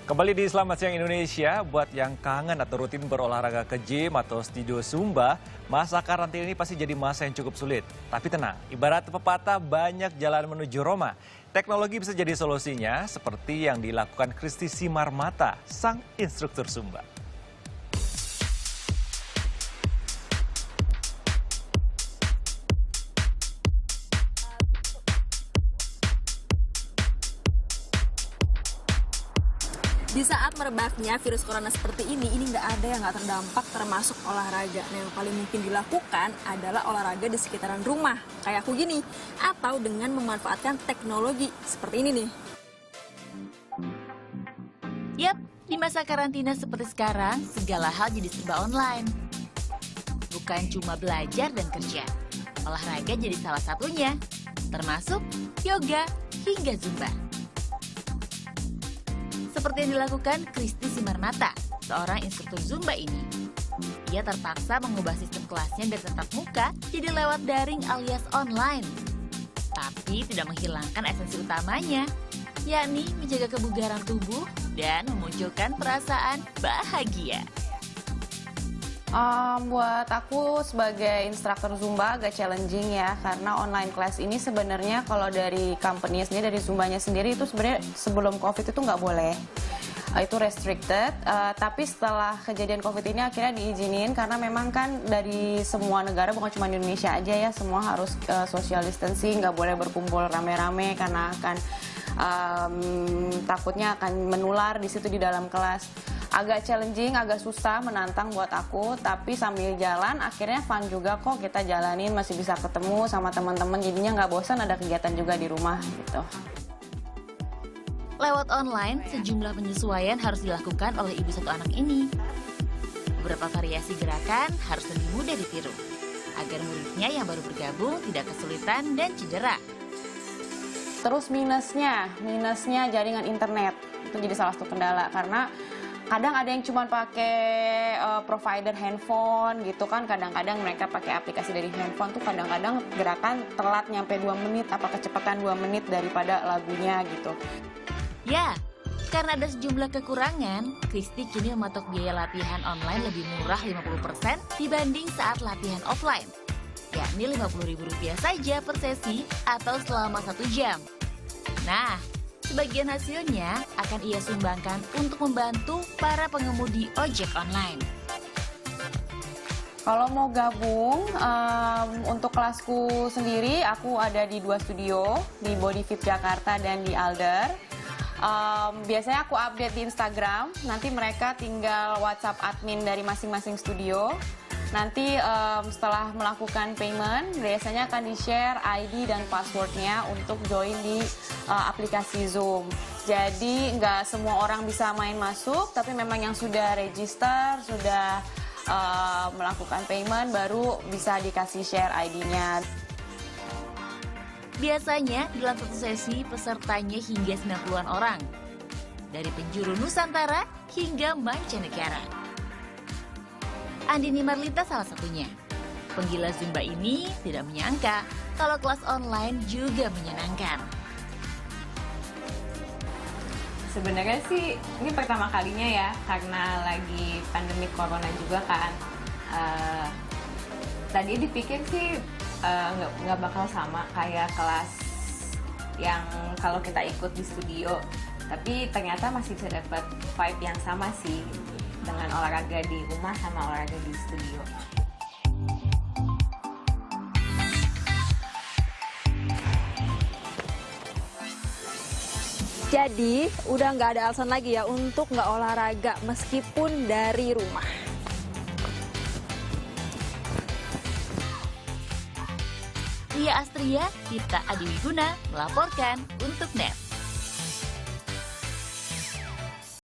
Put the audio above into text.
Kembali di Selamat Siang Indonesia, buat yang kangen atau rutin berolahraga ke gym atau studio Zumba, masa karantina ini pasti jadi masa yang cukup sulit. Tapi tenang, ibarat pepatah banyak jalan menuju Roma. Teknologi bisa jadi solusinya, seperti yang dilakukan Kristi Simarmata, sang instruktur Zumba. Di saat merebaknya virus corona seperti ini nggak ada yang nggak terdampak termasuk olahraga. Nah, yang paling mungkin dilakukan adalah olahraga di sekitaran rumah, kayak aku gini, atau dengan memanfaatkan teknologi seperti ini nih. Yap, di masa karantina seperti sekarang, segala hal jadi serba online. Bukan cuma belajar dan kerja, olahraga jadi salah satunya, termasuk yoga hingga zumba. Seperti yang dilakukan Kristi Simarmata, seorang instruktur Zumba ini. Ia terpaksa mengubah sistem kelasnya dari tatap muka jadi lewat daring alias online. Tapi tidak menghilangkan esensi utamanya, yakni menjaga kebugaran tubuh dan memunculkan perasaan bahagia. Buat aku sebagai instruktur Zumba agak challenging ya, karena online class ini sebenarnya kalau dari company sendiri, dari Zumbanya sendiri itu sebenarnya sebelum COVID itu nggak boleh. Itu restricted, tapi setelah kejadian COVID ini akhirnya diizinin karena memang kan dari semua negara, bukan cuma Indonesia aja ya, semua harus social distancing, nggak boleh berkumpul rame-rame karena akan takutnya akan menular di situ di dalam kelas. Agak challenging, agak susah, menantang buat aku, tapi sambil jalan akhirnya fun juga kok, kita jalanin, masih bisa ketemu sama teman-teman, jadinya nggak bosan, ada kegiatan juga di rumah gitu. Lewat online, sejumlah penyesuaian harus dilakukan oleh ibu satu anak ini. Beberapa variasi gerakan harus lebih mudah ditiru, agar muridnya yang baru bergabung tidak kesulitan dan cedera. Terus minusnya jaringan internet, itu jadi salah satu kendala, karena kadang ada yang cuma pakai provider handphone gitu kan, kadang-kadang mereka pakai aplikasi dari handphone tuh kadang-kadang gerakan telat nyampe 2 menit, apa kecepatan 2 menit daripada lagunya gitu. Ya, karena ada sejumlah kekurangan, Kristi kini mematok biaya latihan online lebih murah 50% dibanding saat latihan offline, yakni Rp50.000 saja per sesi atau selama 1 jam. Nah, sebagian hasilnya akan ia sumbangkan untuk membantu para pengemudi ojek online. Kalau mau gabung, untuk kelasku sendiri, aku ada di 2 studio, di Body Fit Jakarta dan di Alder. Biasanya aku update di Instagram, nanti mereka tinggal WhatsApp admin dari masing-masing studio. Nanti setelah melakukan payment, biasanya akan di-share ID dan passwordnya untuk join di aplikasi Zoom. Jadi nggak semua orang bisa main masuk, tapi memang yang sudah register, sudah melakukan payment, baru bisa dikasih share ID-nya. Biasanya dalam satu sesi pesertanya hingga 90-an orang, dari penjuru Nusantara hingga mancanegara. Andini Marlita salah satunya. Penggila Zumba ini tidak menyangka kalau kelas online juga menyenangkan. Sebenarnya sih ini pertama kalinya ya, karena lagi pandemi corona juga kan. Tadi dipikir sih nggak bakal sama kayak kelas yang kalau kita ikut di studio, tapi ternyata masih bisa dapat vibe yang sama sih dengan olahraga di rumah sama olahraga di studio. Jadi, udah nggak ada alasan lagi ya untuk nggak olahraga meskipun dari rumah. Ria Astria, Tirta Adiwiguna melaporkan untuk NET.